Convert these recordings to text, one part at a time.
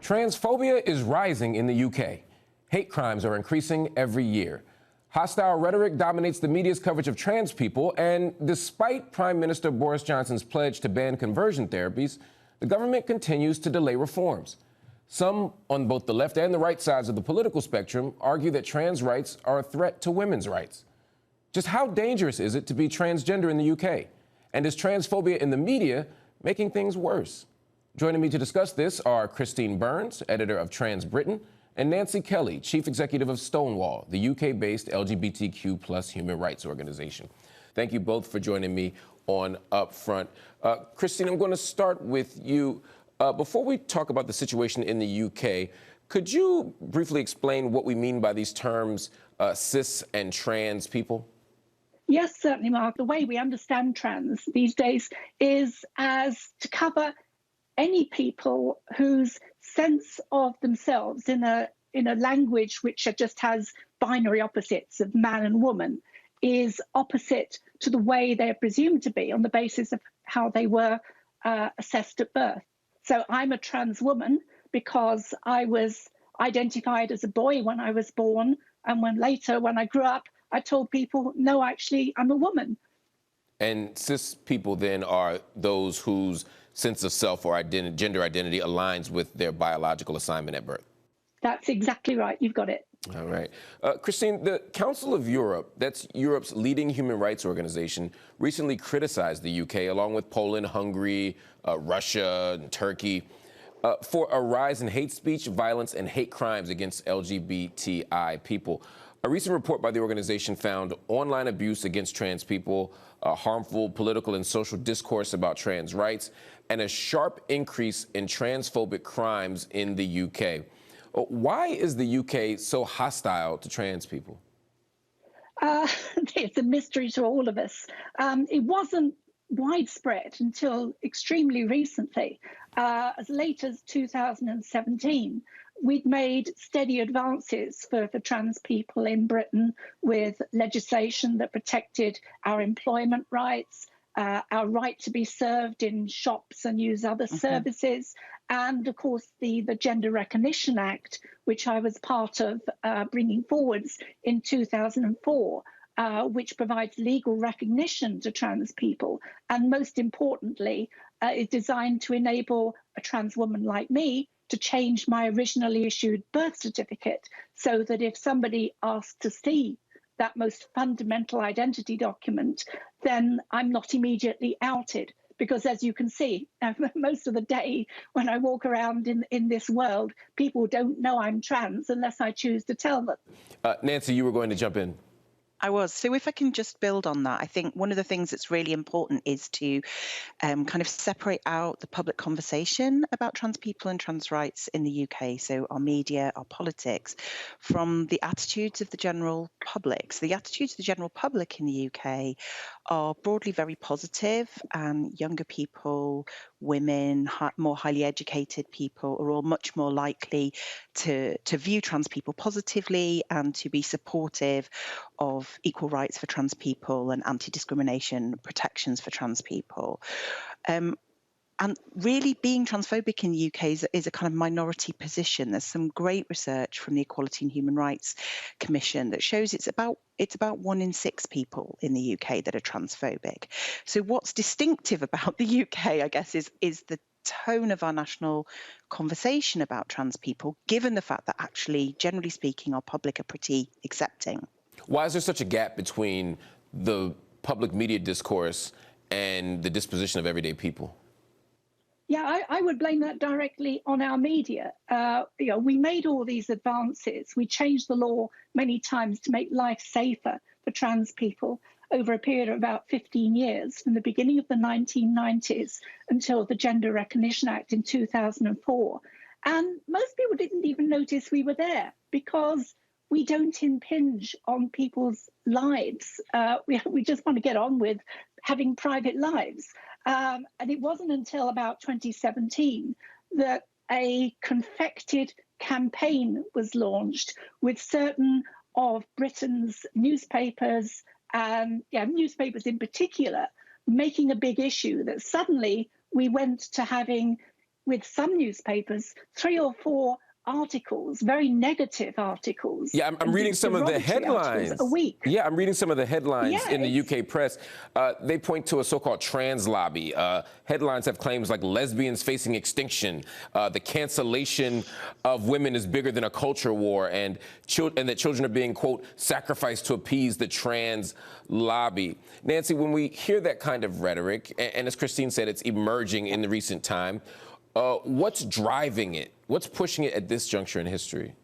Transphobia is rising in the UK. Hate crimes are increasing every year. Hostile rhetoric dominates the media's coverage of trans people, and despite Prime Minister Boris Johnson's pledge to ban conversion therapies, the government continues to delay reforms. Some on both the left and the right sides of the political spectrum argue that trans rights are a threat to women's rights. Just how dangerous is it to be transgender in the UK? And is transphobia in the media making things worse? Joining me to discuss this are Christine Burns, editor of Trans Britain, and Nancy Kelley, chief executive of Stonewall, the UK-based LGBTQ+ human rights organization. Thank you both for joining me on UpFront. Christine, I'm going to start with you. Before we talk about the situation in the UK, could you briefly explain what we mean by these terms, cis and trans people? Yes, certainly, Mark. The way we understand trans these days is as to cover any people whose sense of themselves in a language which just has binary opposites of man and woman is opposite to the way they're presumed to be on the basis of how they were assessed at birth. So I'm a trans woman because I was identified as a boy when I was born, and when I grew up, I told people, no, actually, I'm a woman. And cis people then are those whose sense of self or gender identity aligns with their biological assignment at birth. That's exactly right. You've got it. All right. Christine, the Council of Europe, that's Europe's leading human rights organization, recently criticized the UK, along with Poland, Hungary, Russia, and Turkey, for a rise in hate speech, violence, and hate crimes against LGBTI people. A recent report by the organization found online abuse against trans people, harmful political and social discourse about trans rights, and a sharp increase in transphobic crimes in the UK. Why is the UK so hostile to trans people? It's a mystery to all of us. It wasn't widespread until extremely recently. As late as 2017, we'd made steady advances for trans people in Britain with legislation that protected our employment rights, our right to be served in shops and use other services, and of course the Gender Recognition Act, which I was part of bringing forwards in 2004, which provides legal recognition to trans people, and most importantly is designed to enable a trans woman like me to change my originally issued birth certificate so that if somebody asks to see that most fundamental identity document, then I'm not immediately outed. Because as you can see, most of the day when I walk around in this world, people don't know I'm trans unless I choose to tell them. Nancy, you were going to jump in. I was. So if I can just build on that, I think one of the things that's really important is to kind of separate out the public conversation about trans people and trans rights in the UK, so our media, our politics, from the attitudes of the general public. So the attitudes of the general public in the UK are broadly very positive, and younger people, women, more highly educated people are all much more likely to view trans people positively and to be supportive of equal rights for trans people and anti-discrimination protections for trans people. And really being transphobic in the UK is a kind of minority position. There's some great research from the Equality and Human Rights Commission that shows it's about 1 in 6 people in the UK that are transphobic. So what's distinctive about the UK, I guess, is the tone of our national conversation about trans people, given the fact that actually, generally speaking, our public are pretty accepting. Why is there such a gap between the public media discourse and the disposition of everyday people? Yeah, I would blame that directly on our media. We made all these advances. We changed the law many times to make life safer for trans people over a period of about 15 years, from the beginning of the 1990s until the Gender Recognition Act in 2004. And most people didn't even notice we were there because we don't impinge on people's lives. We just want to get on with having private lives. And it wasn't until about 2017 that a confected campaign was launched with certain of Britain's newspapers, and newspapers in particular, making a big issue that suddenly we went to having with some newspapers 3 or 4 articles, very negative articles. Yeah, I'm reading some of the headlines a week. Yeah, I'm reading some of the headlines in the UK press. They point to a so-called trans lobby. Headlines have claims like lesbians facing extinction, the cancellation of women is bigger than a culture war, and that children are being, quote, sacrificed to appease the trans lobby. Nancy, when we hear that kind of rhetoric, and as Christine said, it's emerging in the recent time, what's driving it? What's pushing it at this juncture in history?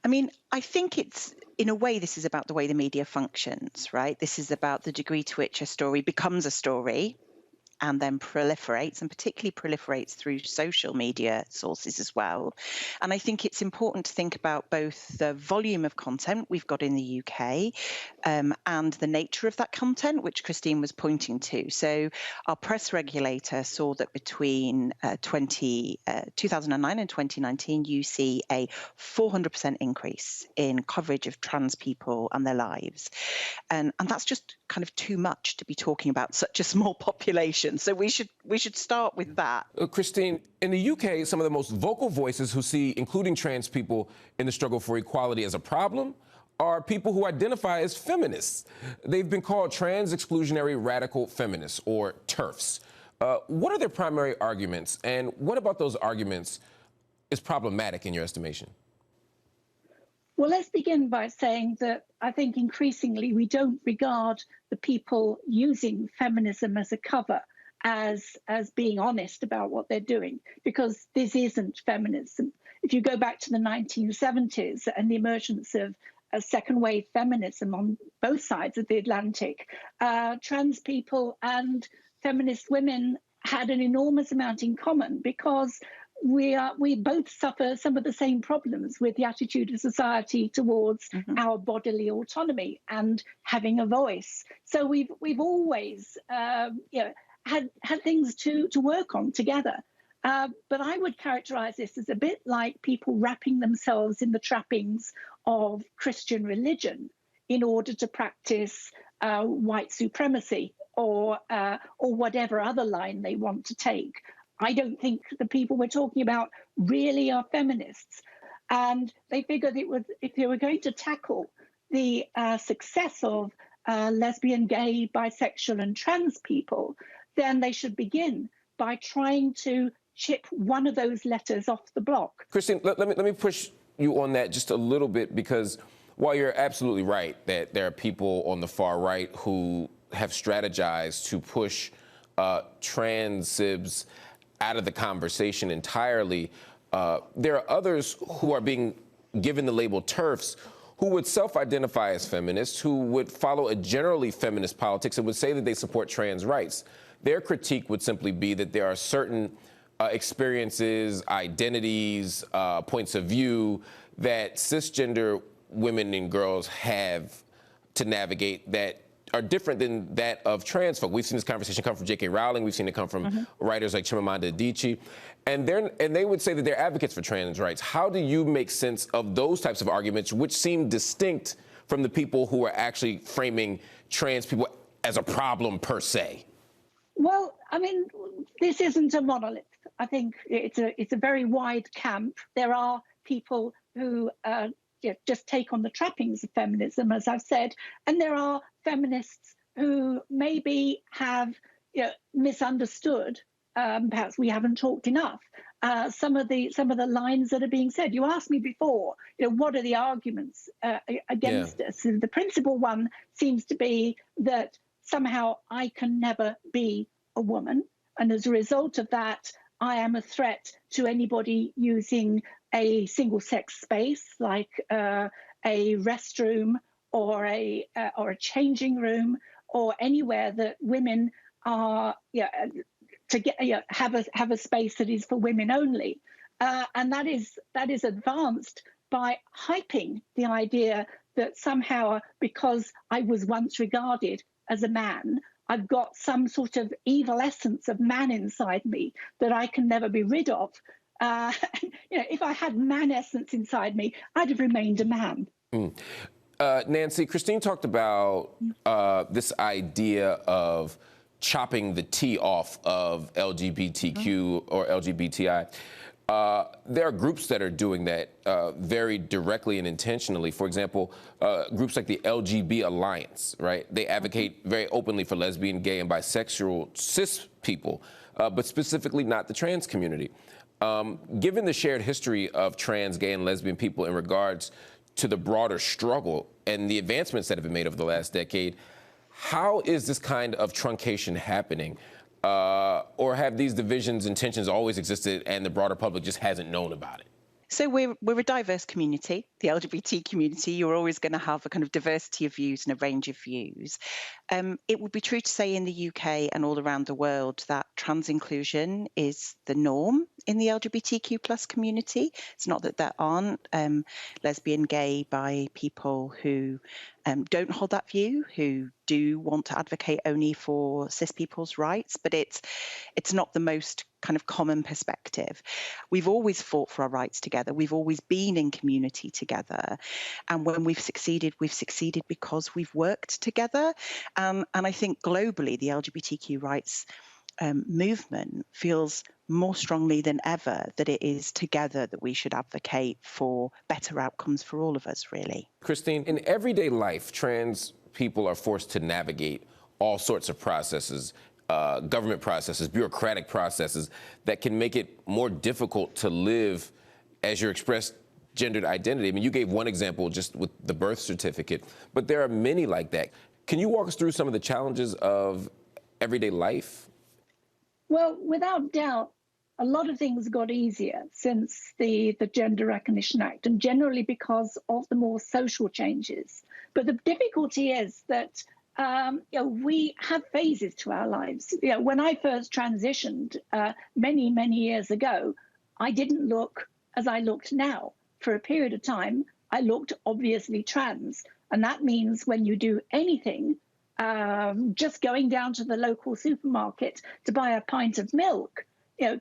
I mean, I think it's, in a way, this is about the way the media functions, right? This is about the degree to which a story becomes a story and then proliferates, and particularly proliferates through social media sources as well. And I think it's important to think about both the volume of content we've got in the UK and the nature of that content, which Christine was pointing to. So our press regulator saw that between 2009 and 2019, you see a 400% increase in coverage of trans people and their lives. And that's just kind of too much to be talking about such a small population. So we should start with that. Christine, in the UK, some of the most vocal voices who see including trans people in the struggle for equality as a problem are people who identify as feminists. They've been called trans exclusionary radical feminists, or TERFs. What are their primary arguments, and what about those arguments is problematic in your estimation? Well, let's begin by saying that I think increasingly we don't regard the people using feminism as a cover as being honest about what they're doing, because this isn't feminism. If you go back to the 1970s and the emergence of a second wave feminism on both sides of the Atlantic, trans people and feminist women had an enormous amount in common, because we both suffer some of the same problems with the attitude of society towards our bodily autonomy and having a voice. So we've always had things to work on together. But I would characterize this as a bit like people wrapping themselves in the trappings of Christian religion in order to practice white supremacy or whatever other line they want to take. I don't think the people we're talking about really are feminists. And they figured if they were going to tackle the success of lesbian, gay, bisexual and trans people, then they should begin by trying to chip one of those letters off the block. Christine, let me push you on that just a little bit, because while you're absolutely right that there are people on the far right who have strategized to push trans sibs out of the conversation entirely, there are others who are being given the label TERFs who would self-identify as feminists, who would follow a generally feminist politics and would say that they support trans rights. Their critique would simply be that there are certain experiences, identities, points of view that cisgender women and girls have to navigate that are different than that of trans folk. We've seen this conversation come from J.K. Rowling. We've seen it come from writers like Chimamanda Adichie. And they would say that they're advocates for trans rights. How do you make sense of those types of arguments, which seem distinct from the people who are actually framing trans people as a problem per se? Well, I mean, this isn't a monolith. I think it's a very wide camp. There are people who just take on the trappings of feminism, as I've said, and there are feminists who maybe have misunderstood. Perhaps we haven't talked enough. Some of the lines that are being said. You asked me before, what are the arguments against us? And the principal one seems to be that somehow I can never be a woman, and as a result of that, I am a threat to anybody using a single-sex space like a restroom or a changing room or anywhere that women are to have a space that is for women only, and that is advanced by hyping the idea that somehow because I was once regarded as a man, I've got some sort of evil essence of man inside me that I can never be rid of. If I had man essence inside me, I'd have remained a man. Nancy, Christine talked about this idea of chopping the T off of LGBTQ or LGBTI. There are groups that are doing that very directly and intentionally. For example, groups like the LGB Alliance, right? They advocate very openly for lesbian, gay, and bisexual cis people, but specifically not the trans community. Given the shared history of trans, gay, and lesbian people in regards to the broader struggle and the advancements that have been made over the last decade, how is this kind of truncation happening? Or have these divisions and tensions always existed and the broader public just hasn't known about it? So we're a diverse community, the LGBT community. You're always going to have a kind of diversity of views and a range of views. It would be true to say in the UK and all around the world that trans inclusion is the norm in the LGBTQ plus community. It's not that there aren't lesbian, gay, bi people who don't hold that view, who do want to advocate only for cis people's rights, but it's not the most kind of common perspective. We've always fought for our rights together. We've always been in community together. And when we've succeeded because we've worked together. And I think globally, the LGBTQ rights movement feels more strongly than ever that it is together that we should advocate for better outcomes for all of us, really. Christine, in everyday life, trans people are forced to navigate all sorts of processes, government processes, bureaucratic processes that can make it more difficult to live as your expressed gendered identity. I mean, you gave one example just with the birth certificate, but there are many like that. Can you walk us through some of the challenges of everyday life? Well, without doubt, a lot of things got easier since the Gender Recognition Act, and generally because of the more social changes. But the difficulty is that we have phases to our lives. When I first transitioned many years ago, I didn't look as I looked now. For a period of time, I looked obviously trans, and that means when you do anything, just going down to the local supermarket to buy a pint of milk,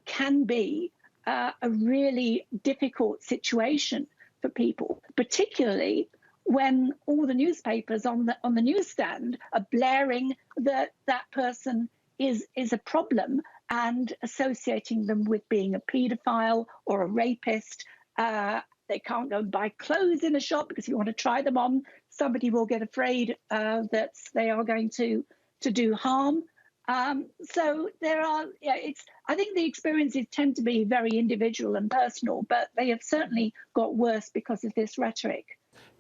can be a really difficult situation for people, particularly when all the newspapers on the newsstand are blaring that person is a problem and associating them with being a paedophile or a rapist. They can't go and buy clothes in a shop because if you want to try them on, somebody will get afraid that they are going to do harm. So there are, I think the experiences tend to be very individual and personal, but they have certainly got worse because of this rhetoric.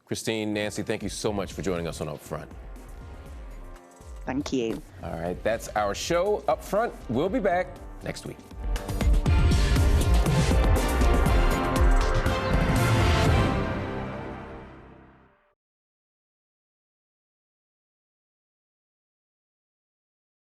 Christine, Nancy, thank you so much for joining us on UpFront. Thank you. All right, that's our show, UpFront. We'll be back next week.